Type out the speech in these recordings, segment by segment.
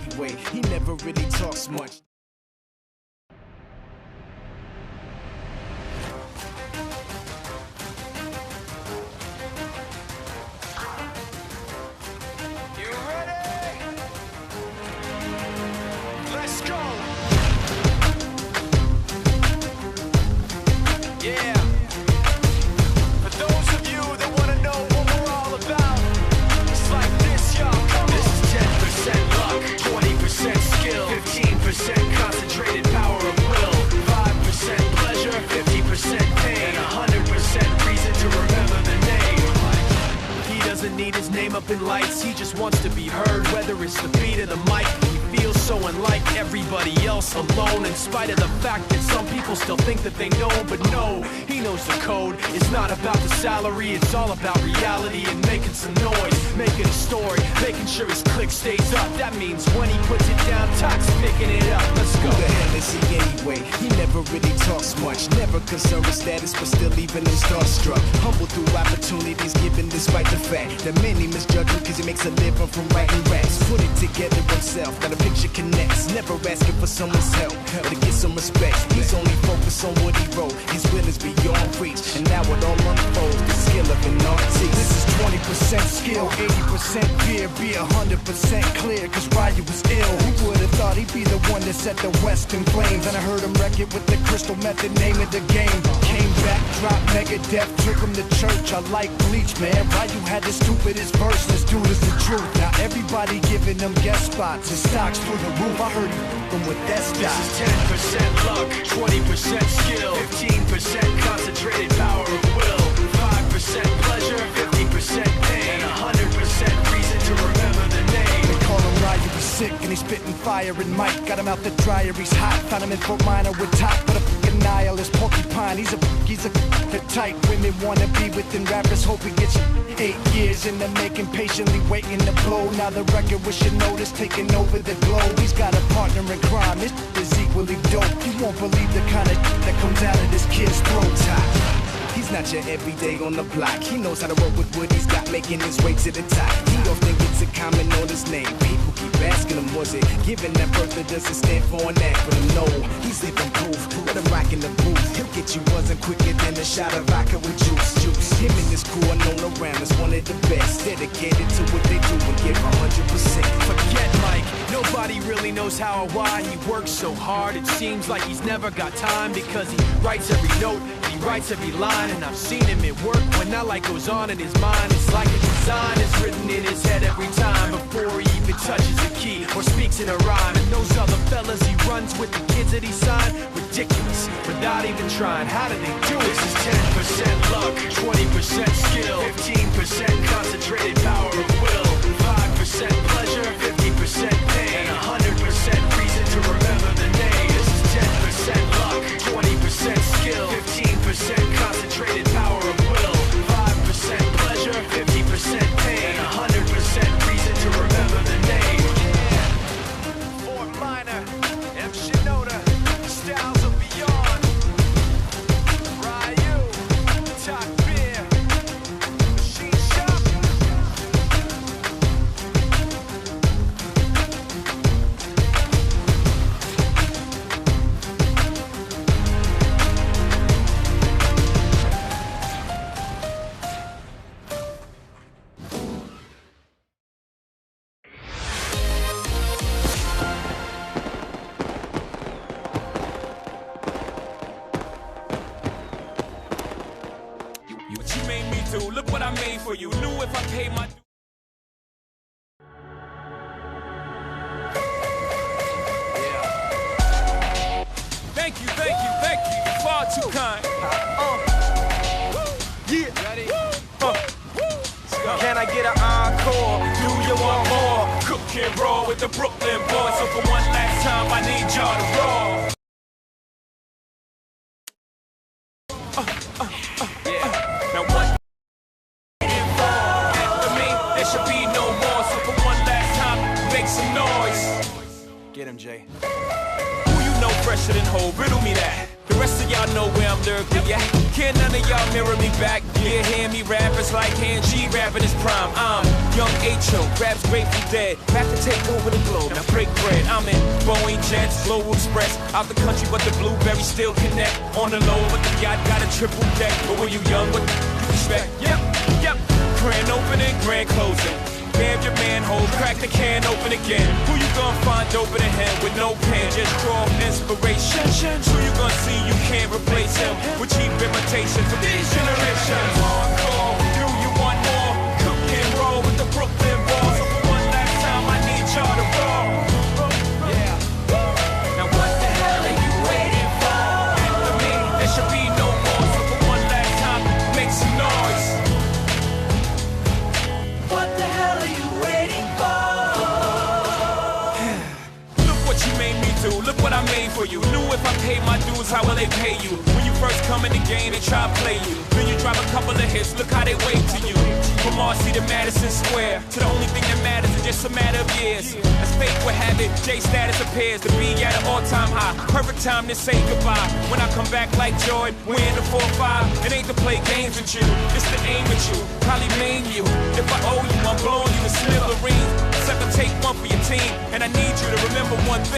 Anyway, he never really talks much. You ready? Let's go. Yeah. For those of you that want to know what we're all about, it's like this, y'all. Come on. This is 10% luck, 20% skill, 15% concentrated power of will, 5% pleasure, 50% pain, and 100% reason to remember the name. He doesn't need his name up in lights, he just wants to be heard, whether it's the beat of the mic. He feels so unlike everybody else, alone, in spite of the fact that some people still think that they know, but no, he knows the code. It's not about the salary, it's all about reality and making some noise, making a story, making sure his click stays up. That means when he puts it down, Tox picking it up. Let's go. Who the hell is he anyway? He never really talks much, never concerned with status, but still leaving him starstruck. Humble through opportunities given despite the fact that many misjudge him cause he makes a living from writing raps. Put it together himself, got a picture connects, never asking for someone's help or to get some respect. He's only focused on what he wrote, his will is beyond reach, and now it all unfolds, the skill of an artist. This is 20% skill, 80% fear, be 100% clear, cause Ryu was ill. Who would've thought he'd be the one that set the West in flames? And I heard him wreck it with the crystal method, name of the game. Came back, dropped Megadeth, took him to church. I like Bleach, man. Ryu had the stupidest verse, this dude is the truth. Now everybody giving them guest spots, his stocks through the roof. I heard him with that stock. This is 10% luck, 20% skill, 15% concentrated power of will, 5% pleasure, 50% pain, and 100% reason to remember the name. They call him Ryu, he's sick and he's spitting fire. And Mike got him out the dryer, he's hot. Found him in Fort Minor with top, but a fucking nihilist porcupine. He's a type women wanna be within rappers. Hope he gets 8 years in the making, patiently waiting to blow. Now the record with your notice taking over the globe. He's got a partner in crime, this is equally dope. You won't believe the kind of that comes out of this kid's throat. He's not your everyday on the block. He knows how to work with what he's got, making his way to the top. He don't think it's a comment on his name. People keep asking him, was it given that birth, or does it stand for an acronym? No, he's living proof. Let him rock in the booth. He'll get you buzzing quicker than a shot of vodka with juice. Him and his crew are known around as one of the best, dedicated to what they do and give 100%. Forget Mike, nobody really knows how or why he works so hard. It seems like he's never got time because he writes every note, he writes every line, and I've seen him at work when that light goes on in his mind. It's like a design is written in his head every time before he even touches a key or speaks in a rhyme. And those other fellas he runs with, the kids that he signed, ridiculous, without even trying. How do they do it? This is 10% luck, 20% skill, 15% concentrated power of will, 5% pleasure, 50% pain, and 100% reason to remember the name. This is 10% luck, 20% skill, 15% concentrated power of will, 5% pleasure, 50% pain, and 100% reason to remember the name. Fort Minor, M. Shinoda, Styles of Beyond, Ryu, Top Beer, Machine Shop. What you made me do, look what I made for you. Knew if I paid my Thank you, you're far too kind. Yeah. Ready? Can I get an encore? Do you want more? Cook and roll with the Brooklyn boys. So for one last time, I need y'all to roll. Now what? After me, there should be no more. So for one last time, make some noise. Get him, Jay. Who you know fresher than Ho? Riddle me that. The Rest of y'all know where I'm lurking, yeah. Can't none of y'all mirror me back. Yeah, hear me rap, it's like hand G rapping his prime. I'm young H.O., raps Grateful Dead. Back to take over the globe, now break bread. I'm in Boeing Jets, Global Express. Out the country, but the blueberries still connect. On the low, but the yacht got a triple deck. But when you young, what you expect? Yep. Grand opening, grand closing. Grab your manhole, crack the can open again. Who you gonna find open a hand with no pen? Just draw inspiration. Who you gonna see you can't replace him with cheap imitation for these generations? Hardcore, do you want more? Cook and roll with the Brooklyn Boys. So for one last time, I need y'all to roll. Yeah. Now what the hell are you waiting for? After me, there should be no more. So for one last time, make some noise. What the hell are you waiting for? Look what you made me do, look what I made for you. Knew if I paid my dues, how will they pay you? When you first come in the game, they try to play you. Then you drop a couple of hits, look how they wait to you. From Marcy to Madison Square, to the only thing that matters is just a matter of years. As fate would have it, J status appears to be at an all-time high. Perfect time to say goodbye. When I come back like Jordan, win the 4-5. It ain't to play games with you, it's to aim at you. Probably maim you. If I owe you, I'm blowing you to smithereens. Except I take one for your team, and I need you to remember one thing.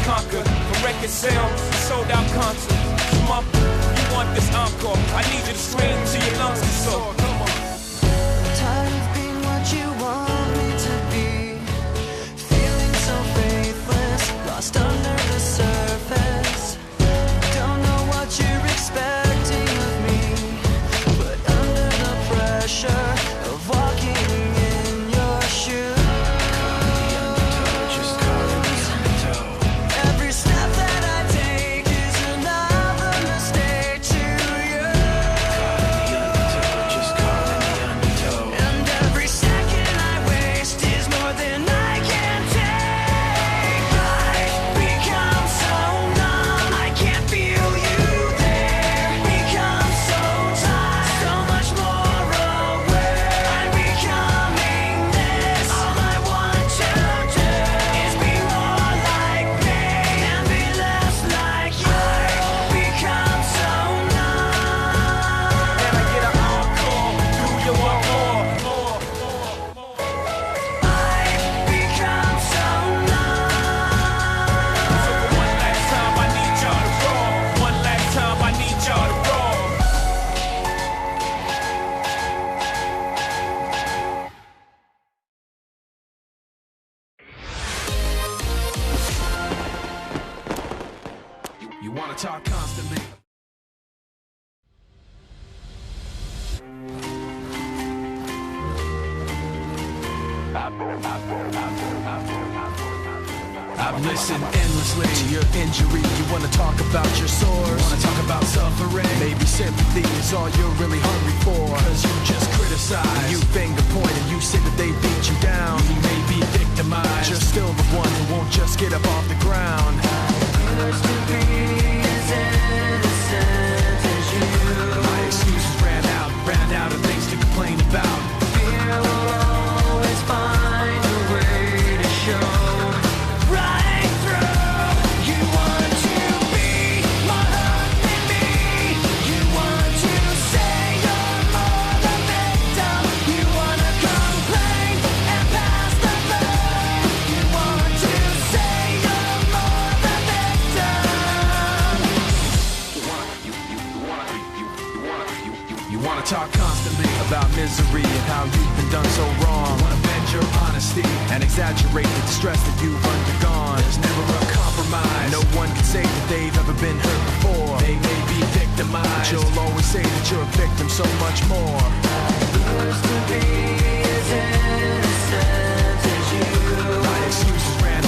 Conquer, the record sales, sold out concerts. Come you want this encore? I need you to scream till your lungs are sore. Come on. Tired of being what you want me to be, feeling so faithless, lost under the surface. Don't know what you're expecting of me, but under the pressure of walking in your shoes. Every step that I take is another mistake to you. And every second I waste is more than I can take. I've become so numb, I can't feel you there. Become so tired, so much more aware. I'm becoming this. All I want to do is be more like me and be less like you. I've become so numb. Can I get an encore? Do you want more? I've become so numb. So for one last time, I need y'all to roll. One last time, I need y'all to roll. You wanna talk constantly? I've listened endlessly to your injury. You wanna talk about your sores? Wanna talk about suffering? Maybe sympathy is all you're really hungry for. Cause you just criticize, you finger point, and you say that they beat you down. You may be victimized, you're still the one who won't just get up off the ground. Wish to be as innocent as you. My excuses ran out of things to complain about. Fear will always find a way to show. Right through, you want to be more hurt than me. You want to say you're more the victim. You wanna complain and pass the blame. You want to say you're more the victim. You wanna talk constantly about misery and how you've been done so wrong. Wanna bend your honesty and exaggerate the distress that you've undergone. There's never a compromise. No one can say that they've ever been hurt before. They may be victimized. You'll always say that you're a victim so much more. Wish to be as innocent as you. My excuses ran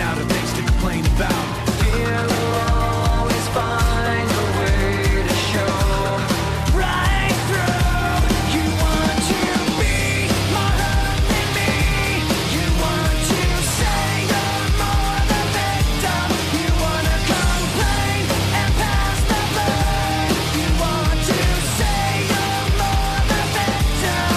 out of things to complain about. Fear will always find a way to show. Right through, you want to be more hurt than me. You want to say you're more the victim. You wanna complain and pass the blame. You want to say you're more the victim.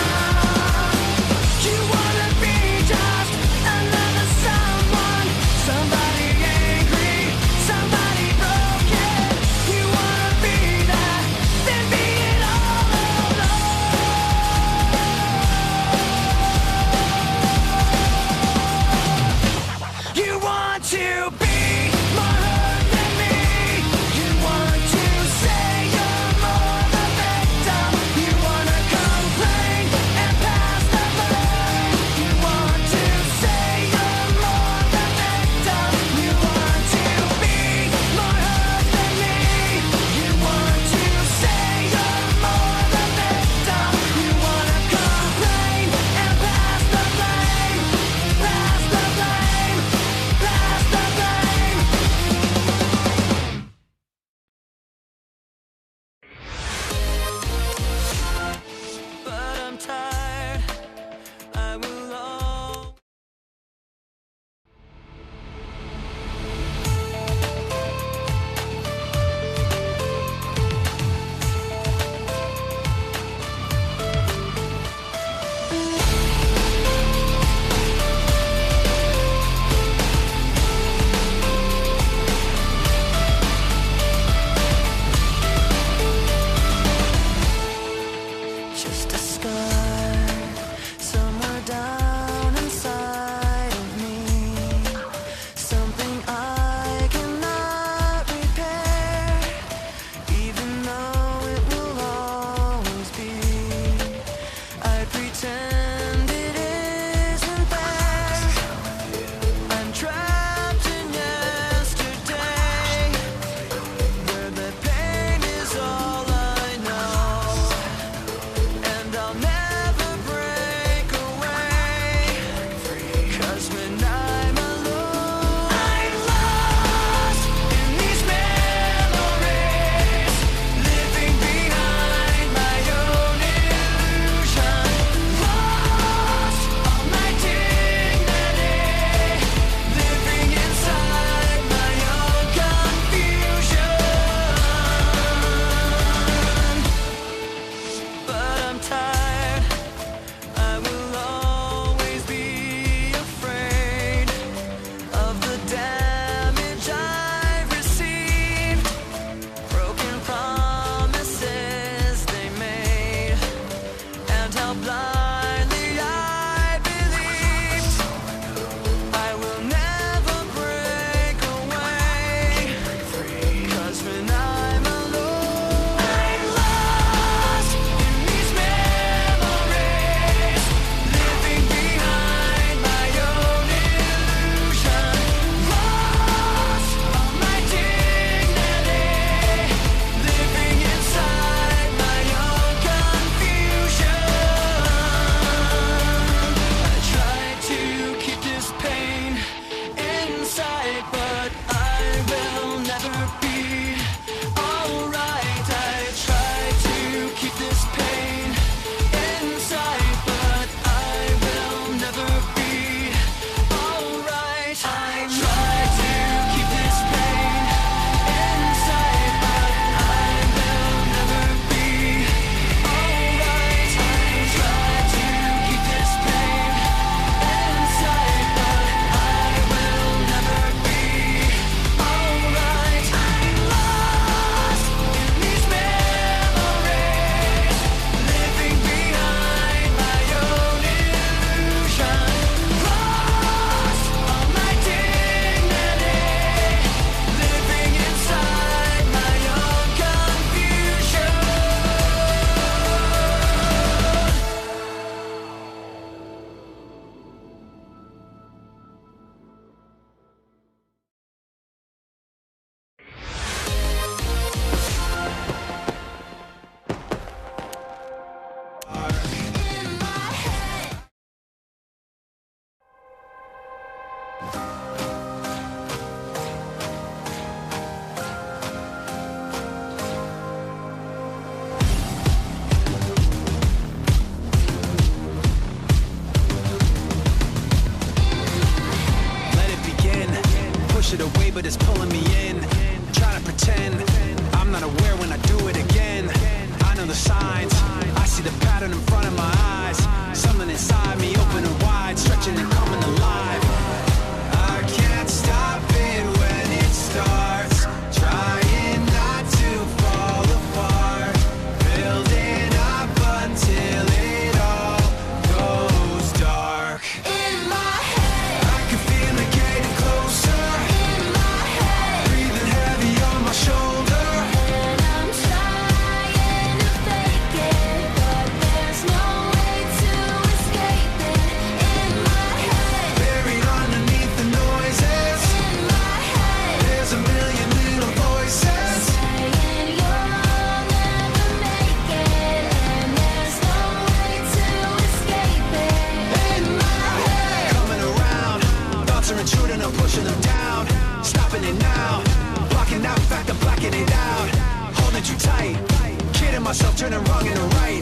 myself turning wrong into right.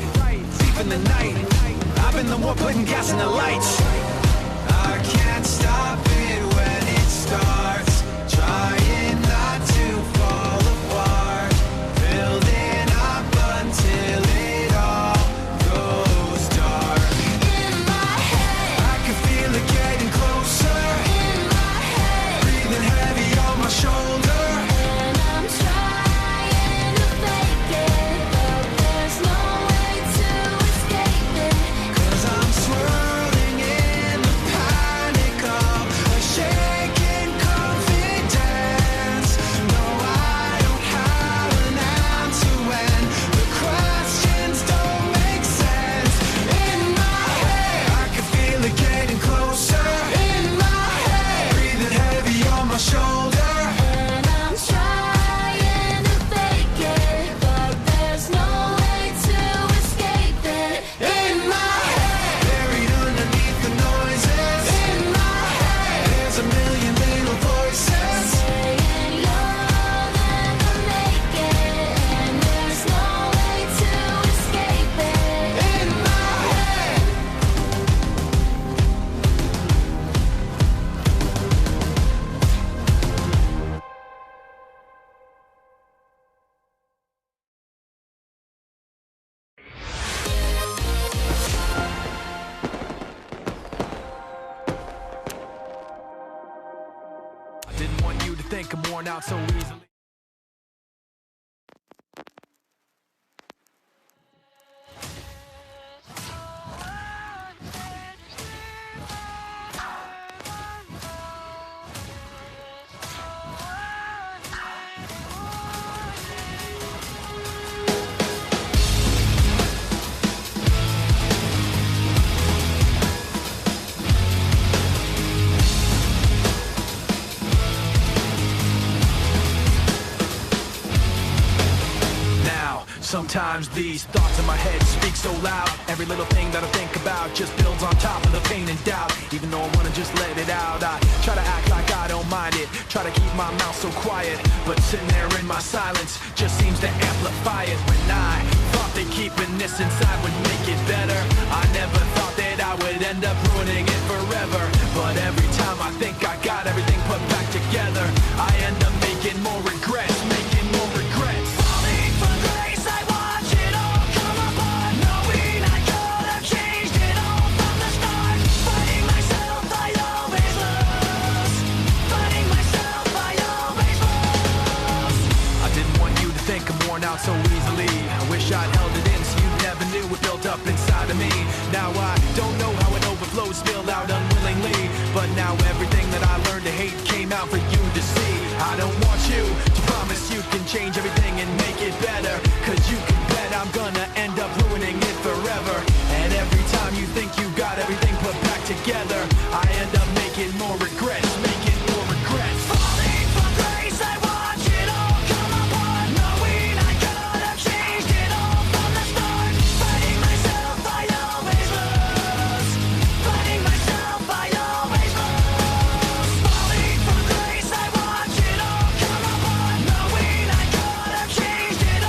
Thief in the night, I've been the one putting gas in the lights. I can't stop it when it starts, trying not to fall apart, building up until it all goes dark. In my head, I can feel it getting closer, in my head, breathing heavy on my shoulder. and I'm trying to fake it, but there's no way to escape it. 'Cause I'm swirling in the panic of a shaken confidence. No, I don't have an answer when the questions don't make sense. In my head, I can feel it getting closer. In my head, Breathing heavy on my shoulder. and I'm trying to fake it, but there's no way to escape it. In my head, Buried underneath the noises. in my head, There's a million little voices. saying you'll never make it, and there's no way to escape it. In my head. I didn't want you to think I'm worn out so easily. Now, sometimes these thoughts in my head speak so loud. Every little thing that I think about just builds on top of the pain and doubt. Even though I wanna just let it out, I try to act like I don't mind it. Try to keep my mouth so quiet, but sitting there in my silence just seems to amplify it. When I thought that keeping this inside would make it better, I never thought that I would end up ruining it forever. But every time I think I got everything put back together, I end up making more regrets, making more regrets. Falling from grace, I watch it all come apart, knowing I could have changed it all from the start. Fighting myself, I always lose. Fighting myself, I always lose. I didn't want you to think I'm worn out so easily. I wish I'd held it in so you never knew it built up inside of me. Now I don't know how it overflowed, spilled out unwillingly. But now everything that I learned to hate came out for you to see. I don't want you to promise you can change everything and make it better. 'Cause you can bet I'm gonna end up ruining it forever. And every time you think you got everything put back together, I end up making more regrets, making more regrets. Falling from grace, I watch it all come apart, knowing I could have changed it all from the start. Fighting myself, I always lose. Fighting myself, I always lose. Falling from grace, I watch it all come apart, knowing I could have changed it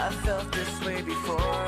I felt this way before.